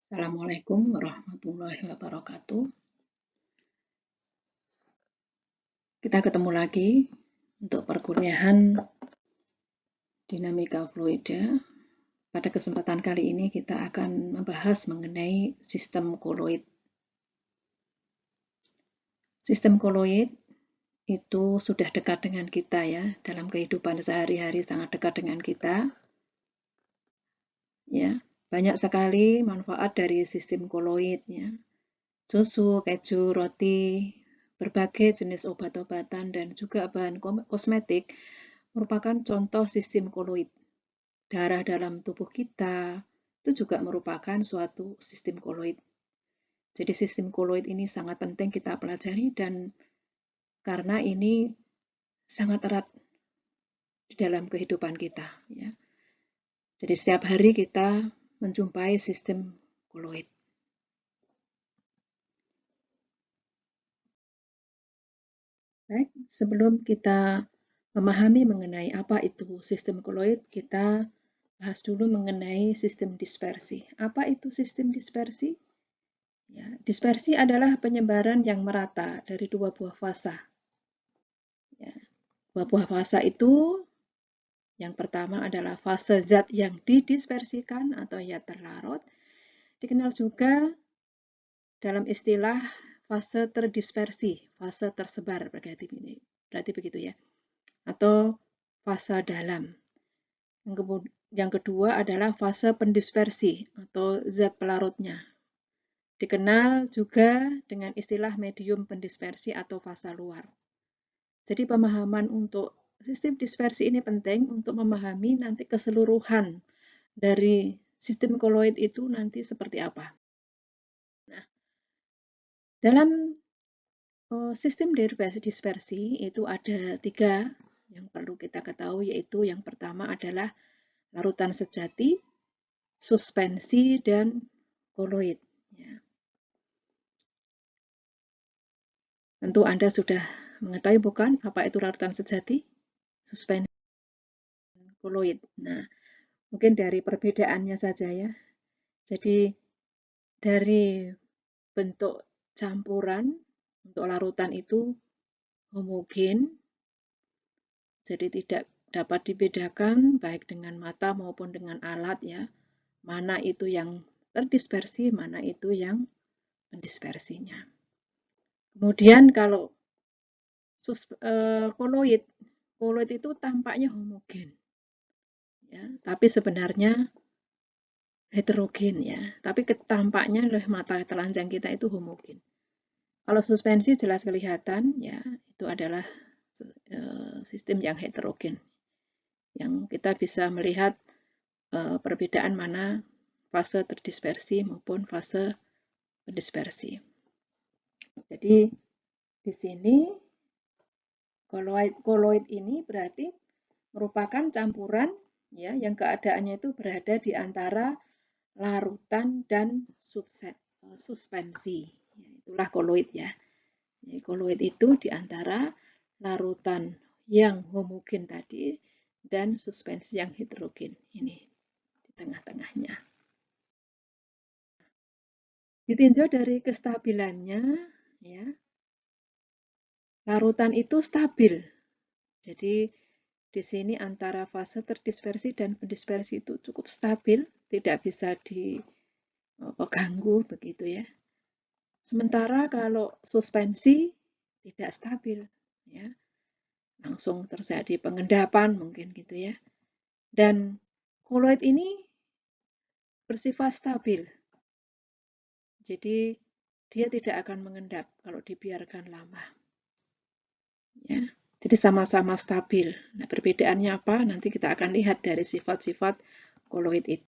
Assalamualaikum warahmatullahi wabarakatuh. Kita ketemu lagi untuk perkuliahan dinamika fluida. Pada kesempatan kali ini kita akan membahas mengenai sistem koloid. Sistem koloid itu sudah dekat dengan kita ya, dalam kehidupan sehari-hari sangat dekat dengan kita. Ya, banyak sekali manfaat dari sistem koloid ya. Susu, keju, roti, berbagai jenis obat-obatan dan juga bahan kosmetik merupakan contoh sistem koloid. Darah dalam tubuh kita itu juga merupakan suatu sistem koloid. Jadi sistem koloid ini sangat penting kita pelajari dan karena ini sangat erat di dalam kehidupan kita. Ya. Jadi setiap hari kita menjumpai sistem koloid. Baik, sebelum kita memahami mengenai apa itu sistem koloid, kita bahas dulu mengenai sistem dispersi. Apa itu sistem dispersi? Ya, dispersi adalah penyebaran yang merata dari dua buah fasa. Ya, dua buah fasa itu yang pertama adalah fase zat yang didispersikan atau zat terlarut, dikenal juga dalam istilah fase terdispersi, fase tersebar berarti begitu ya, atau fase dalam. Yang kedua adalah fase pendispersi atau zat pelarutnya. Dikenal juga dengan istilah medium pendispersi atau fasa luar. Jadi pemahaman untuk sistem dispersi ini penting untuk memahami nanti keseluruhan dari sistem koloid itu nanti seperti apa. Nah, dalam sistem dispersi itu ada 3 yang perlu kita ketahui, yaitu yang pertama adalah larutan sejati, suspensi, dan koloid. Ya. Tentu Anda sudah mengetahui bukan apa itu larutan sejati, suspensi, dan koloid. Nah, mungkin dari perbedaannya saja ya. Jadi dari bentuk campuran untuk larutan itu homogen, jadi tidak dapat dibedakan baik dengan mata maupun dengan alat ya. Mana itu yang terdispersi, mana itu yang pendispersinya. Kemudian kalau koloid itu tampaknya homogen, ya, tapi sebenarnya heterogen ya. Tapi tampaknya oleh mata telanjang kita itu homogen. Kalau suspensi jelas kelihatan ya, itu adalah sistem yang heterogen, yang kita bisa melihat perbedaan mana fase terdispersi maupun fase pendispersi. Jadi di sini koloid ini berarti merupakan campuran ya yang keadaannya itu berada di antara larutan dan suspensi. Ya, itulah koloid ya. Jadi koloid itu di antara larutan yang homogen tadi dan suspensi yang heterogen. Ini di tengah-tengahnya. Ditinjau dari kestabilannya, ya, larutan itu stabil. Jadi di sini antara fase terdispersi dan pendispersi itu cukup stabil, tidak bisa diganggu begitu ya. Sementara kalau suspensi tidak stabil, ya, langsung terjadi pengendapan mungkin gitu ya. Dan koloid ini bersifat stabil, jadi dia tidak akan mengendap kalau dibiarkan lama. Ya, jadi sama-sama stabil. Nah, perbedaannya apa? Nanti kita akan lihat dari sifat-sifat koloid itu.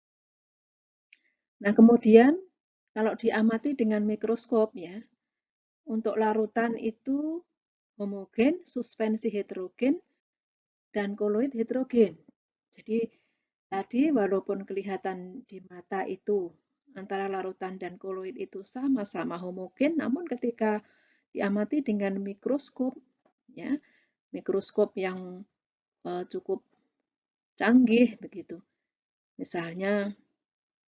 Nah, kemudian kalau diamati dengan mikroskop ya, untuk larutan itu homogen, suspensi heterogen, dan koloid heterogen. Jadi tadi walaupun kelihatan di mata itu antara larutan dan koloid itu sama-sama homogen, namun ketika diamati dengan mikroskop, ya, mikroskop yang cukup canggih begitu. Misalnya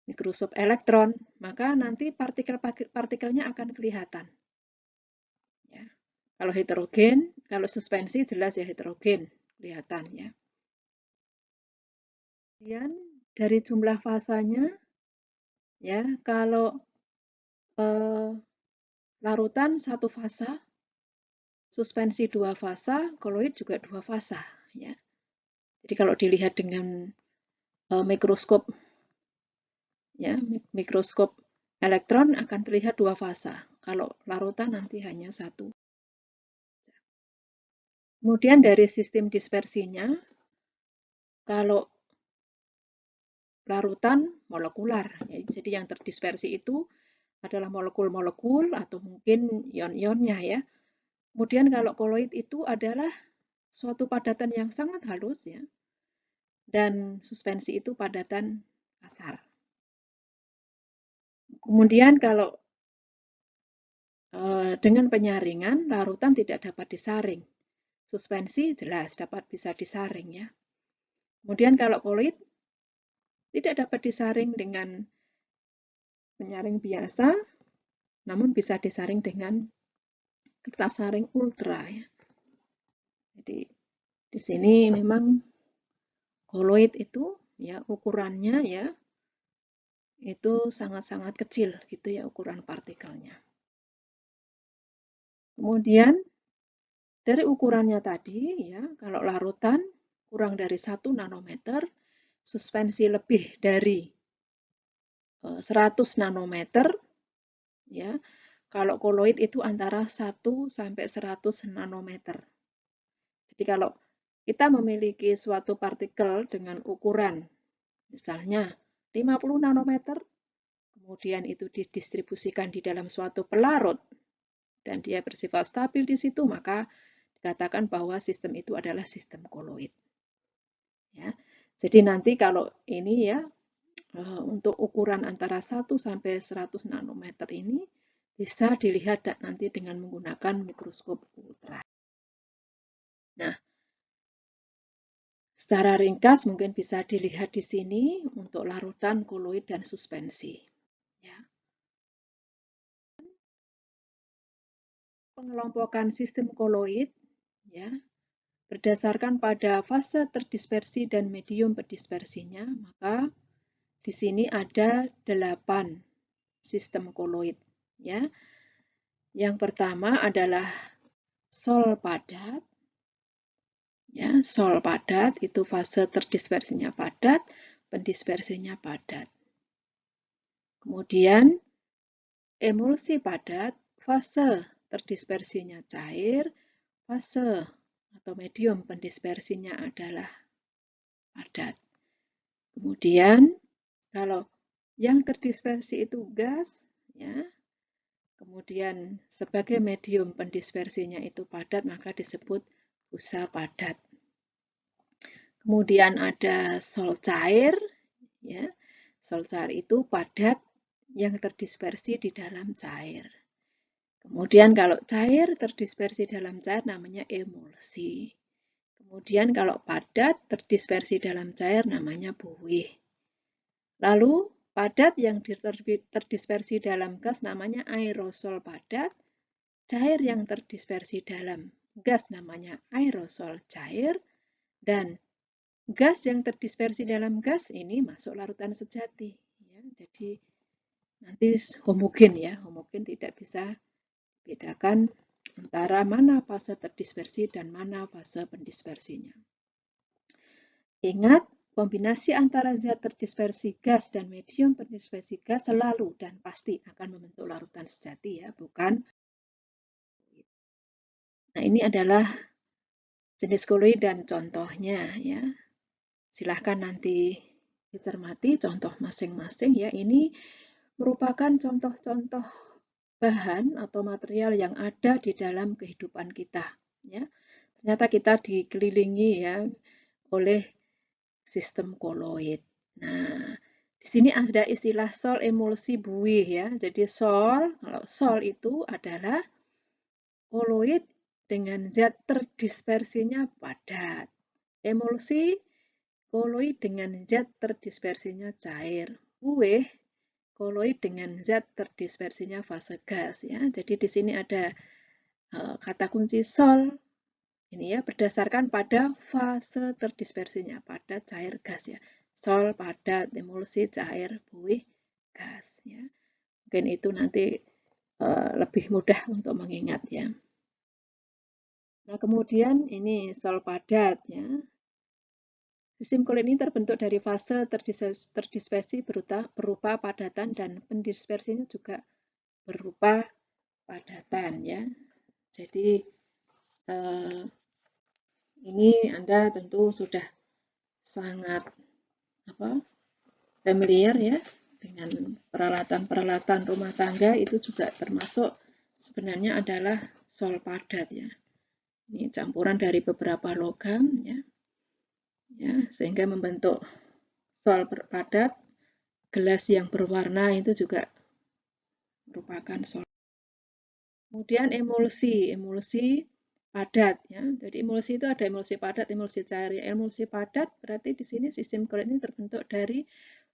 mikroskop elektron, maka nanti partikel-partikelnya akan kelihatan. Ya. Kalau heterogen, kalau suspensi jelas ya heterogen, kelihatan ya. Kemudian dari jumlah fasanya, ya kalau larutan satu fasa, suspensi dua fasa, koloid juga dua fasa. Ya. Jadi kalau dilihat dengan mikroskop, ya mikroskop elektron akan terlihat dua fasa. Kalau larutan nanti hanya satu. Kemudian dari sistem dispersinya, kalau larutan molekular, ya, jadi yang terdispersi itu adalah molekul-molekul atau mungkin ion-ionnya ya. Kemudian kalau koloid itu adalah suatu padatan yang sangat halus ya, dan suspensi itu padatan kasar. Kemudian kalau dengan penyaringan, larutan tidak dapat disaring. Suspensi jelas dapat bisa disaring ya. Kemudian kalau koloid tidak dapat disaring dengan penyaring biasa, namun bisa disaring dengan kertas saring ultra ya. Jadi di sini memang koloid itu ya ukurannya ya itu sangat-sangat kecil gitu ya ukuran partikelnya. Kemudian dari ukurannya tadi ya kalau larutan kurang dari 1 nanometer, suspensi lebih dari 100 nanometer ya. Kalau koloid itu antara 1 sampai 100 nanometer. Jadi kalau kita memiliki suatu partikel dengan ukuran misalnya 50 nanometer, kemudian itu didistribusikan di dalam suatu pelarut dan dia bersifat stabil di situ, maka dikatakan bahwa sistem itu adalah sistem koloid. Ya. Jadi nanti kalau ini ya untuk ukuran antara 1 sampai 100 nanometer ini bisa dilihat nanti dengan menggunakan mikroskop ultra. Nah, secara ringkas mungkin bisa dilihat di sini untuk larutan, koloid, dan suspensi. Ya. Pengelompokan sistem koloid ya, berdasarkan pada fase terdispersi dan medium berdispersinya, maka di sini ada 8 sistem koloid. Ya. Yang pertama adalah sol padat. Ya, sol padat itu fase terdispersinya padat, pendispersinya padat. Kemudian emulsi padat, fase terdispersinya cair, fase atau medium pendispersinya adalah padat. Kemudian kalau yang terdispersi itu gas, ya, kemudian sebagai medium pendispersinya itu padat, maka disebut busa padat. Kemudian ada sol cair, ya, sol cair itu padat yang terdispersi di dalam cair. Kemudian kalau cair terdispersi dalam cair namanya emulsi. Kemudian kalau padat terdispersi dalam cair namanya buih. Lalu padat yang terdispersi dalam gas namanya aerosol padat. Cair yang terdispersi dalam gas namanya aerosol cair. Dan gas yang terdispersi dalam gas ini masuk larutan sejati. Ya, jadi nanti homogen ya, homogen tidak bisa bedakan antara mana fase terdispersi dan mana fase pendispersinya. Ingat, kombinasi antara zat terdispersi gas dan medium pendispersi gas selalu dan pasti akan membentuk larutan sejati ya, bukan. Nah, ini adalah jenis koloid dan contohnya ya. Silahkan nanti dicermati contoh masing-masing ya. Ini merupakan contoh-contoh bahan atau material yang ada di dalam kehidupan kita ya. Ternyata kita dikelilingi ya oleh sistem koloid. Nah, di sini ada istilah sol emulsi buih ya. Jadi kalau sol itu adalah koloid dengan zat terdispersinya padat. Emulsi koloid dengan zat terdispersinya cair. buih koloid dengan zat terdispersinya fase gas ya. Jadi di sini ada kata kunci sol ini ya berdasarkan pada fase terdispersinya pada cair gas ya. Sol, padat, emulsi, cair, buih, gas ya. Mungkin itu nanti lebih mudah untuk mengingat ya. Nah, kemudian ini sol padat ya. Sistem koloid ini terbentuk dari fase terdispersi berupa padatan dan pendispersinya juga berupa padatan ya. Jadi ini Anda tentu sudah sangat familiar ya dengan peralatan-peralatan rumah tangga itu juga termasuk sebenarnya adalah sol padat ya. Ini campuran dari beberapa logam ya. Sehingga membentuk sol padat. Gelas yang berwarna itu juga merupakan sol. Kemudian emulsi padat ya. Jadi emulsi itu ada emulsi padat, emulsi cair. Ya, emulsi padat berarti di sini sistem koloid ini terbentuk dari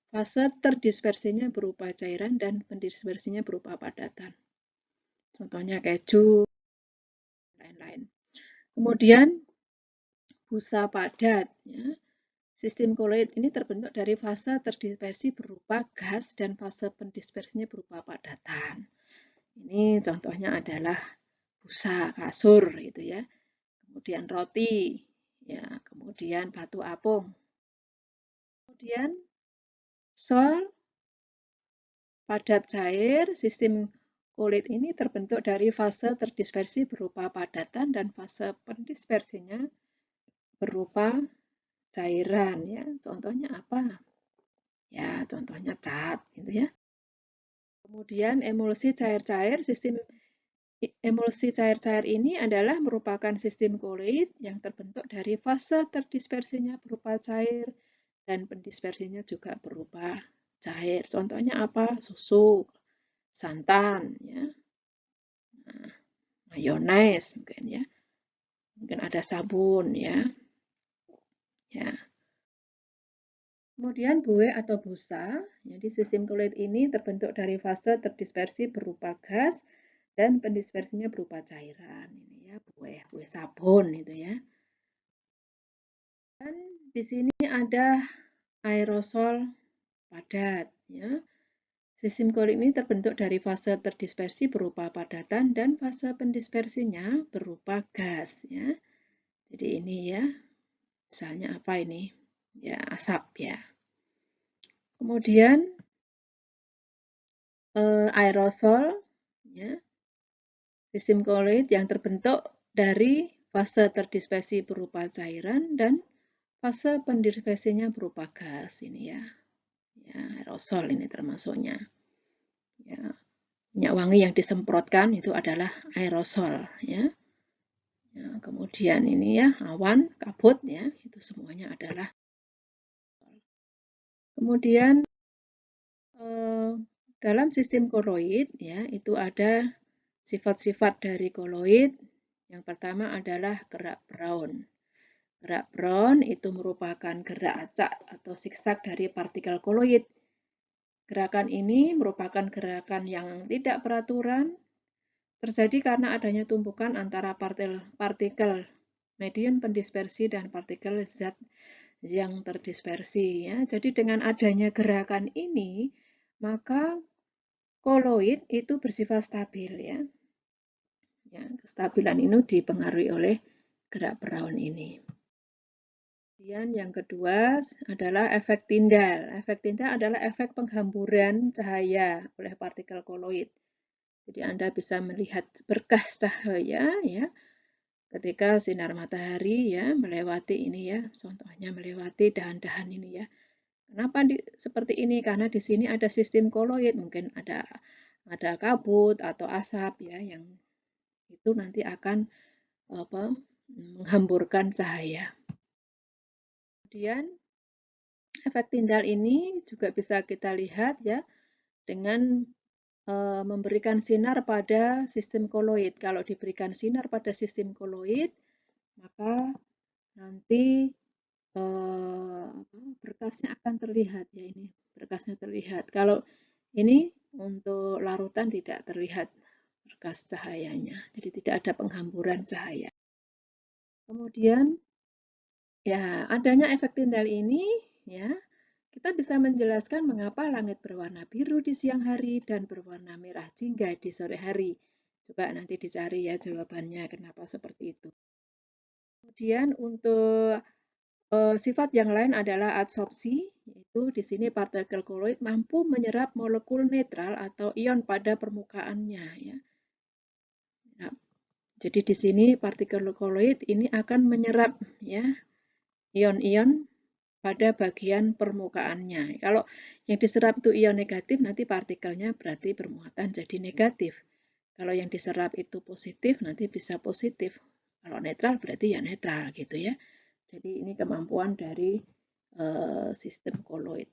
fase terdispersinya berupa cairan dan pendispersinya berupa padatan. Contohnya keju, lain-lain. Kemudian busa padat ya. Sistem koloid ini terbentuk dari fase terdispersi berupa gas dan fase pendispersinya berupa padatan. Ini contohnya adalah busa kasur gitu ya. Kemudian roti, ya, kemudian batu apung. Kemudian sol padat cair, sistem koloid ini terbentuk dari fase terdispersi berupa padatan dan fase pendispersinya berupa cairan ya. Contohnya apa? Ya, contohnya cat gitu ya. Kemudian emulsi cair-cair, sistem emulsi cair-cair ini adalah merupakan sistem koloid yang terbentuk dari fase terdispersinya berupa cair dan pendispersinya juga berupa cair. Contohnya apa? Susu, santan, ya, nah, mayones mungkin ya, mungkin ada sabun ya. Kemudian buih atau busa, jadi sistem koloid ini terbentuk dari fase terdispersi berupa gas dan pendispersinya berupa cairan. Ini ya buih sabun itu ya. Dan di sini ada aerosol padat ya. Sistem koloid ini terbentuk dari fase terdispersi berupa padatan dan fase pendispersinya berupa gas ya. Jadi ini ya, misalnya apa ini? Ya asap ya. Kemudian aerosol ya, sistem koloid yang terbentuk dari fase terdispersi berupa cairan dan fase pendispersinya berupa gas ini ya. Ya, aerosol ini termasuknya. Ya, minyak wangi yang disemprotkan itu adalah aerosol ya. Ya, kemudian ini ya awan, kabut ya, itu semuanya adalah. Kemudian dalam sistem koloid ya itu ada sifat-sifat dari koloid. Yang pertama adalah gerak Brown. Gerak Brown itu merupakan gerak acak atau siksak dari partikel koloid. Gerakan ini merupakan gerakan yang tidak beraturan, terjadi karena adanya tumpukan antara partikel medium pendispersi dan partikel zat yang terdispersi. Ya. Jadi dengan adanya gerakan ini, maka koloid itu bersifat stabil ya. Ya, kestabilan ini dipengaruhi oleh gerak Brown ini. Kemudian yang kedua adalah efek Tyndall. Efek Tyndall adalah efek penghamburan cahaya oleh partikel koloid. Jadi Anda bisa melihat berkas cahaya ya ketika sinar matahari ya melewati ini ya, contohnya melewati dahan-dahan ini ya. Kenapa seperti ini? Karena di sini ada sistem koloid, mungkin ada kabut atau asap ya yang itu nanti akan menghamburkan cahaya. Kemudian efek Tyndall ini juga bisa kita lihat ya dengan memberikan sinar pada sistem koloid. Kalau diberikan sinar pada sistem koloid, maka nanti berkasnya akan terlihat ya, ini berkasnya terlihat. Kalau ini untuk larutan tidak terlihat berkas cahayanya, jadi tidak ada penghamburan cahaya. Kemudian ya adanya efek tindal ini ya kita bisa menjelaskan mengapa langit berwarna biru di siang hari dan berwarna merah jingga di sore hari. Coba nanti dicari ya jawabannya kenapa seperti itu. Kemudian untuk sifat yang lain adalah adsorpsi, yaitu di sini partikel koloid mampu menyerap molekul netral atau ion pada permukaannya ya. Nah, jadi di sini partikel koloid ini akan menyerap ya ion-ion pada bagian permukaannya. Kalau yang diserap itu ion negatif, nanti partikelnya berarti bermuatan jadi negatif. Kalau yang diserap itu positif, nanti bisa positif. Kalau netral berarti ya netral gitu ya. Jadi ini kemampuan dari sistem koloid.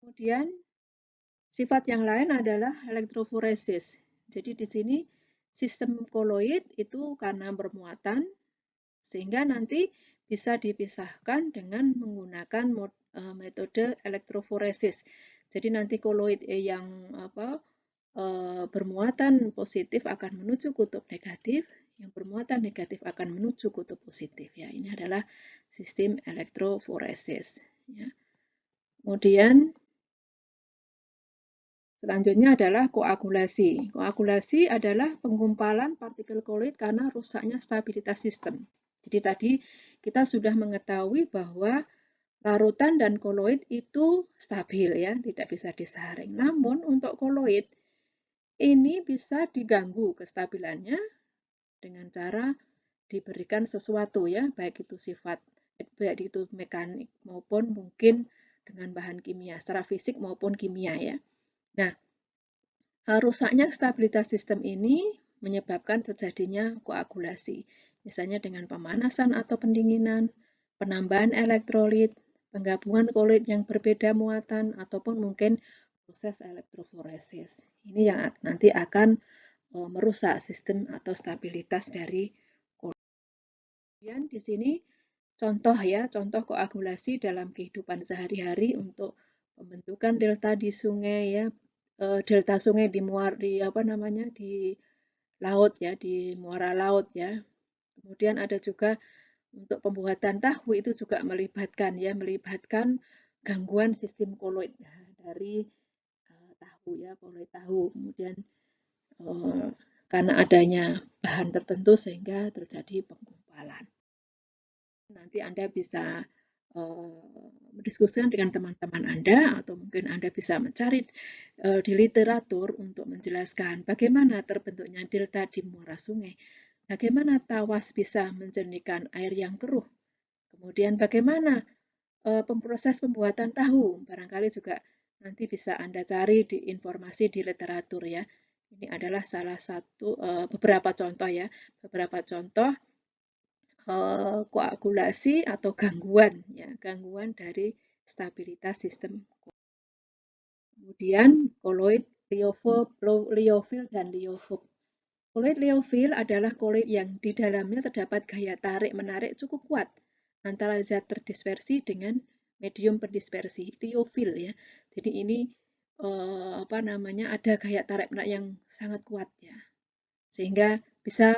Kemudian sifat yang lain adalah elektroforesis. Jadi di sini sistem koloid itu karena bermuatan sehingga nanti bisa dipisahkan dengan menggunakan metode elektroforesis. Jadi nanti koloid yang bermuatan positif akan menuju kutub negatif, yang bermuatan negatif akan menuju kutub positif. Ya, ini adalah sistem elektroforesis. Ya. Kemudian selanjutnya adalah koagulasi. Koagulasi adalah penggumpalan partikel koloid karena rusaknya stabilitas sistem. Jadi tadi kita sudah mengetahui bahwa larutan dan koloid itu stabil ya, tidak bisa disaring. Namun untuk koloid ini bisa diganggu kestabilannya dengan cara diberikan sesuatu ya, baik itu mekanik maupun mungkin dengan bahan kimia, secara fisik maupun kimia ya. Nah, rusaknya stabilitas sistem ini menyebabkan terjadinya koagulasi, misalnya dengan pemanasan atau pendinginan, penambahan elektrolit, penggabungan koloid yang berbeda muatan, ataupun mungkin proses elektroforesis. Ini yang nanti akan merusak sistem atau stabilitas dari koloid. Kemudian di sini contoh ya, contoh koagulasi dalam kehidupan sehari-hari untuk pembentukan delta di sungai ya, delta sungai di laut ya, di muara laut ya. Kemudian ada juga untuk pembuatan tahu itu juga melibatkan gangguan sistem koloid dari tahu ya, koloid tahu. Kemudian karena adanya bahan tertentu sehingga terjadi penggumpalan. Nanti Anda bisa mendiskusikan dengan teman-teman Anda atau mungkin Anda bisa mencari di literatur untuk menjelaskan bagaimana terbentuknya delta di muara sungai, bagaimana tawas bisa menjernihkan air yang keruh, kemudian bagaimana proses pembuatan tahu, barangkali juga nanti bisa Anda cari di informasi di literatur ya. Ini adalah salah satu beberapa contoh ya, beberapa contoh koagulasi atau gangguan ya, gangguan dari stabilitas sistem. Kemudian koloid liofil dan liofob. Koloid liofil adalah koloid yang di dalamnya terdapat gaya tarik-menarik cukup kuat antara zat terdispersi dengan medium pendispersi, liofil ya. Jadi ini ada gaya tarik-menarik yang sangat kuat ya, sehingga bisa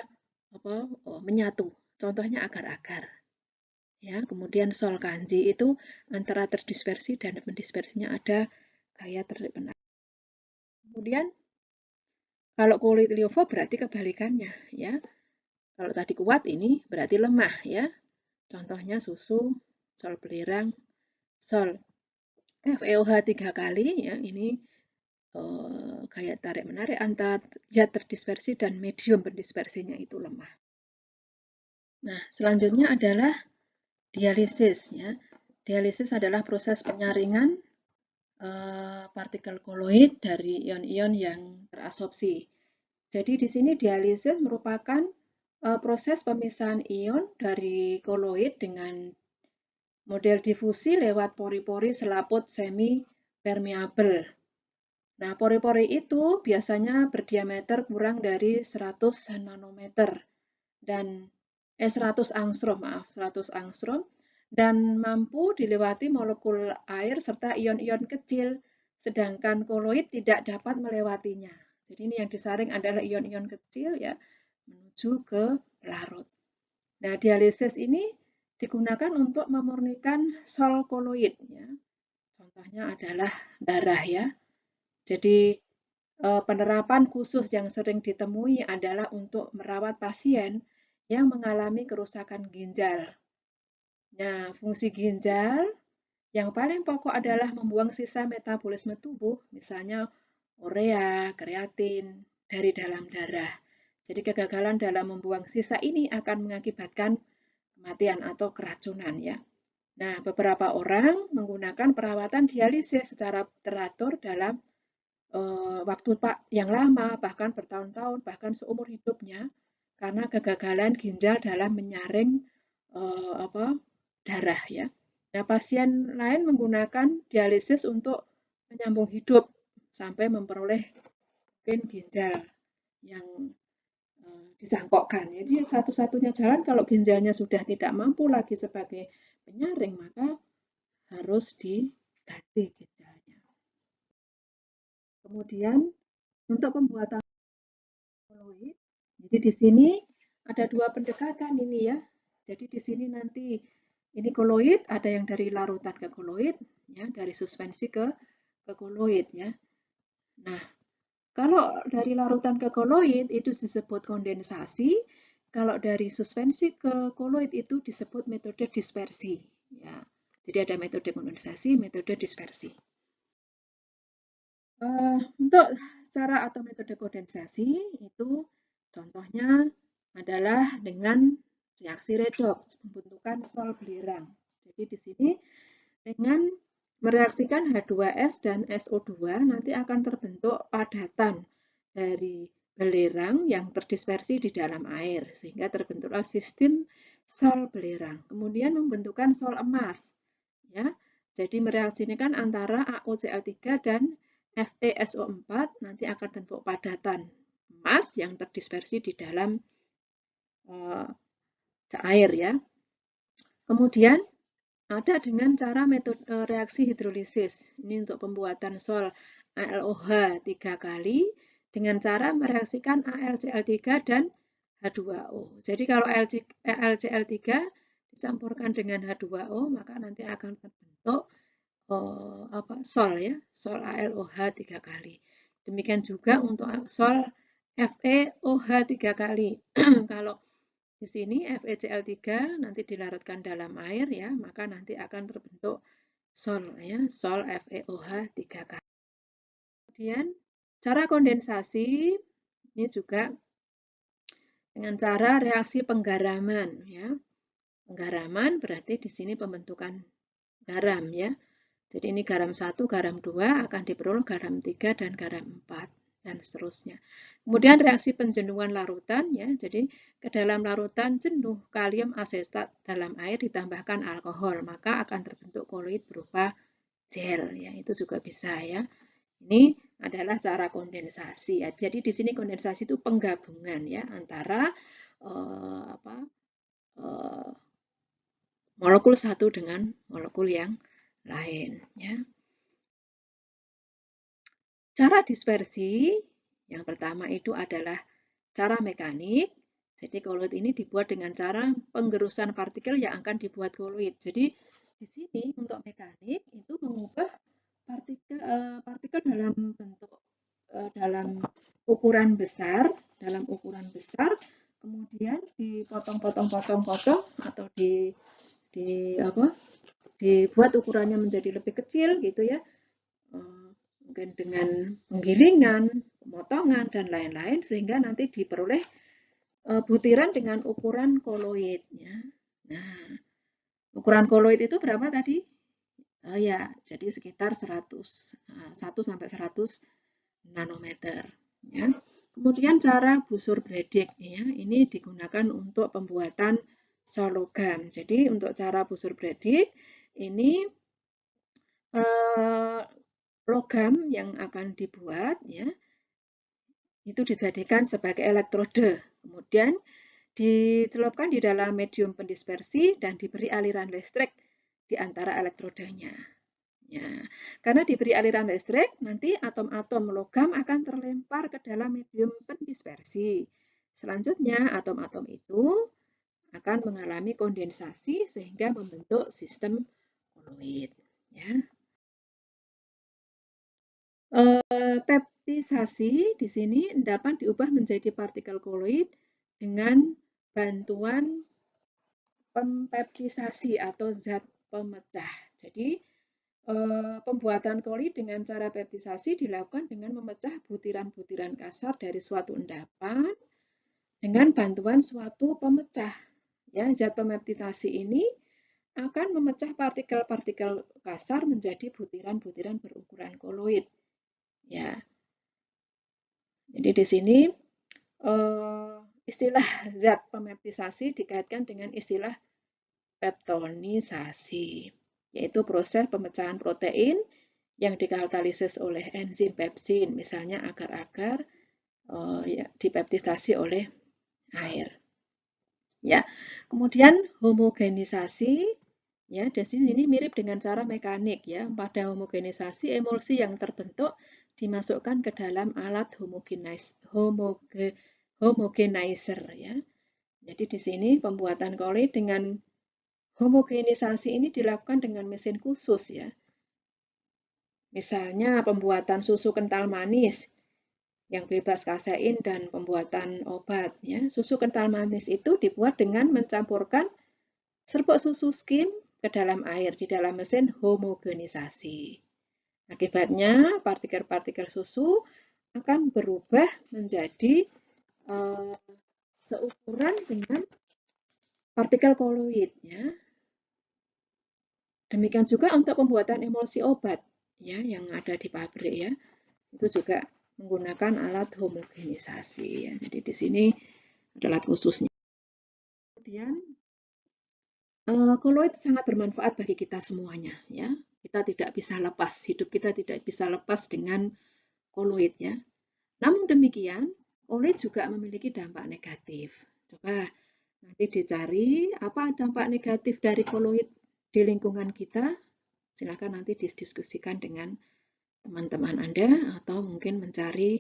menyatu. Contohnya agar-agar. Ya, kemudian sol kanji itu antara terdispersi dan mendispersinya ada gaya tarik-menarik. Kemudian kalau koloid liofob berarti kebalikannya ya. Kalau tadi kuat ini berarti lemah ya. Contohnya susu, sol belerang, sol FeOH 3 kali ya, ini gaya tarik-menarik antar zat terdispersi dan medium pendispersinya itu lemah. Nah, selanjutnya adalah dialisis ya. Dialisis adalah proses penyaringan partikel koloid dari ion-ion yang terabsorpsi. Jadi di sini dialisis merupakan proses pemisahan ion dari koloid dengan model difusi lewat pori-pori selaput semi permeabel. Nah, pori-pori itu biasanya berdiameter kurang dari 100 nanometer dan 100 angstrom, maaf, 100 angstrom, dan mampu dilewati molekul air serta ion-ion kecil, sedangkan koloid tidak dapat melewatinya. Jadi ini yang disaring adalah ion-ion kecil ya, menuju ke larut. Nah, dialisis ini digunakan untuk memurnikan sol koloid ya. Contohnya adalah darah ya. Jadi penerapan khusus yang sering ditemui adalah untuk merawat pasien yang mengalami kerusakan ginjal. Nah, fungsi ginjal yang paling pokok adalah membuang sisa metabolisme tubuh, misalnya urea, kreatin, dari dalam darah. Jadi kegagalan dalam membuang sisa ini akan mengakibatkan kematian atau keracunan ya. Nah, beberapa orang menggunakan perawatan dialisis secara teratur dalam waktu yang lama, bahkan bertahun-tahun, bahkan seumur hidupnya, karena kegagalan ginjal dalam menyaring darah ya. Nah, pasien lain menggunakan dialisis untuk menyambung hidup sampai memperoleh mungkin ginjal yang disangkokkan. Jadi satu-satunya jalan kalau ginjalnya sudah tidak mampu lagi sebagai penyaring, maka harus diganti ginjalnya. Kemudian untuk pembuatan koloid, jadi di sini ada dua pendekatan ini ya. Jadi di sini nanti ini koloid, ada yang dari larutan ke koloid, ya, dari suspensi ke koloid ya. Nah, kalau dari larutan ke koloid itu disebut kondensasi, kalau dari suspensi ke koloid itu disebut metode dispersi. Ya. Jadi ada metode kondensasi, metode dispersi. Untuk cara atau metode kondensasi itu contohnya adalah dengan reaksi redoks, pembentukan sol belerang. Jadi di sini dengan mereaksikan H2S dan SO2 nanti akan terbentuk padatan dari belerang yang terdispersi di dalam air sehingga terbentuklah sistem sol belerang. Kemudian membentukkan sol emas ya. Jadi mereaksikan antara AuCl3 dan FeSO4 nanti akan terbentuk padatan emas yang terdispersi di dalam air ya. Kemudian ada dengan cara metode reaksi hidrolisis. Ini untuk pembuatan sol AlOH 3 kali dengan cara mereaksikan AlCl3 dan H2O. Jadi kalau AlCl3 dicampurkan dengan H2O maka nanti akan terbentuk sol ya, sol AlOH 3 kali. Demikian juga untuk sol FeOH 3 kali. Kalau di sini FeCl3 nanti dilarutkan dalam air ya, maka nanti akan terbentuk sol ya, sol FeOH 3 kali. Kemudian cara kondensasi ini juga dengan cara reaksi penggaraman ya. Penggaraman berarti di sini pembentukan garam ya. Jadi ini garam 1, garam 2 akan diperoleh garam 3 dan garam 4 dan seterusnya. Kemudian reaksi penjenuhan larutan ya. Jadi ke dalam larutan jenuh kalium asetat dalam air ditambahkan alkohol, maka akan terbentuk koloid berupa gel ya. Itu juga bisa ya. Ini adalah cara kondensasi ya. Jadi di sini kondensasi itu penggabungan ya antara molekul satu dengan molekul yang lain ya. Cara dispersi yang pertama itu adalah cara mekanik. Jadi koloid ini dibuat dengan cara penggerusan partikel yang akan dibuat koloid. Jadi di sini untuk mekanik itu mengubah partikel dalam bentuk dalam ukuran besar, kemudian dipotong-potong-potong-potong atau dibuat ukurannya menjadi lebih kecil gitu ya. Mungkin dengan penggilingan, pemotongan, dan lain-lain, sehingga nanti diperoleh butiran dengan ukuran koloid. Ya. Nah, ukuran koloid itu berapa tadi? Oh ya, jadi sekitar 1-100 nanometer. Ya. Kemudian cara busur Bredig, ya, ini digunakan untuk pembuatan sol logam. Jadi untuk cara busur Bredig, ini logam yang akan dibuat ya itu dijadikan sebagai elektrode, kemudian dicelupkan di dalam medium pendispersi dan diberi aliran listrik di antara elektrodanya. Ya, karena diberi aliran listrik, nanti atom-atom logam akan terlempar ke dalam medium pendispersi. Selanjutnya, atom-atom itu akan mengalami kondensasi sehingga membentuk sistem koloid. Ya. Peptisasi di sini dapat diubah menjadi partikel koloid dengan bantuan pempeptisasi atau zat pemecah. Jadi, pembuatan koloid dengan cara peptisasi dilakukan dengan memecah butiran-butiran kasar dari suatu endapan dengan bantuan suatu pemecah. Ya, zat pempeptisasi ini akan memecah partikel-partikel kasar menjadi butiran-butiran berukuran koloid. Ya, jadi di sini istilah zat pempeptisasi dikaitkan dengan istilah peptonisasi, yaitu proses pemecahan protein yang dikatalisis oleh enzim pepsin, misalnya agar-agar dipeptisasi oleh air. Ya, kemudian homogenisasi, ya, di sini mirip dengan cara mekanik, ya. Pada homogenisasi, emulsi yang terbentuk dimasukkan ke dalam alat homogenizer, ya. Jadi di sini pembuatan koloid dengan homogenisasi ini dilakukan dengan mesin khusus, ya. Misalnya pembuatan susu kental manis yang bebas kasein dan pembuatan obat, ya. Susu kental manis itu dibuat dengan mencampurkan serbuk susu skim ke dalam air di dalam mesin homogenisasi. Akibatnya partikel-partikel susu akan berubah menjadi seukuran dengan partikel koloid, ya. Demikian juga untuk pembuatan emulsi obat, ya, yang ada di pabrik, ya. Itu juga menggunakan alat homogenisasi, ya. Jadi di sini ada alat khususnya. Kemudian koloid sangat bermanfaat bagi kita semuanya, ya. Kita tidak bisa lepas, hidup kita tidak bisa lepas dengan koloid, ya. Namun demikian, koloid juga memiliki dampak negatif. Coba nanti dicari apa dampak negatif dari koloid di lingkungan kita. Silakan nanti didiskusikan dengan teman-teman Anda atau mungkin mencari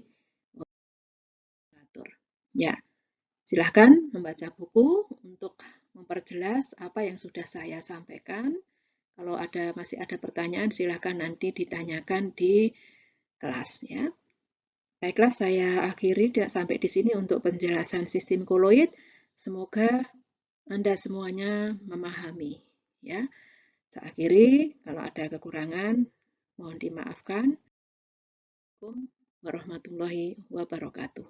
literatur. Ya, silahkan membaca buku untuk memperjelas apa yang sudah saya sampaikan. Kalau masih ada pertanyaan, silahkan nanti ditanyakan di kelas, ya. Baiklah, saya akhiri sampai di sini untuk penjelasan sistem koloid. Semoga Anda semuanya memahami, ya. Saya akhiri, kalau ada kekurangan, mohon dimaafkan. Assalamualaikum warahmatullahi wabarakatuh.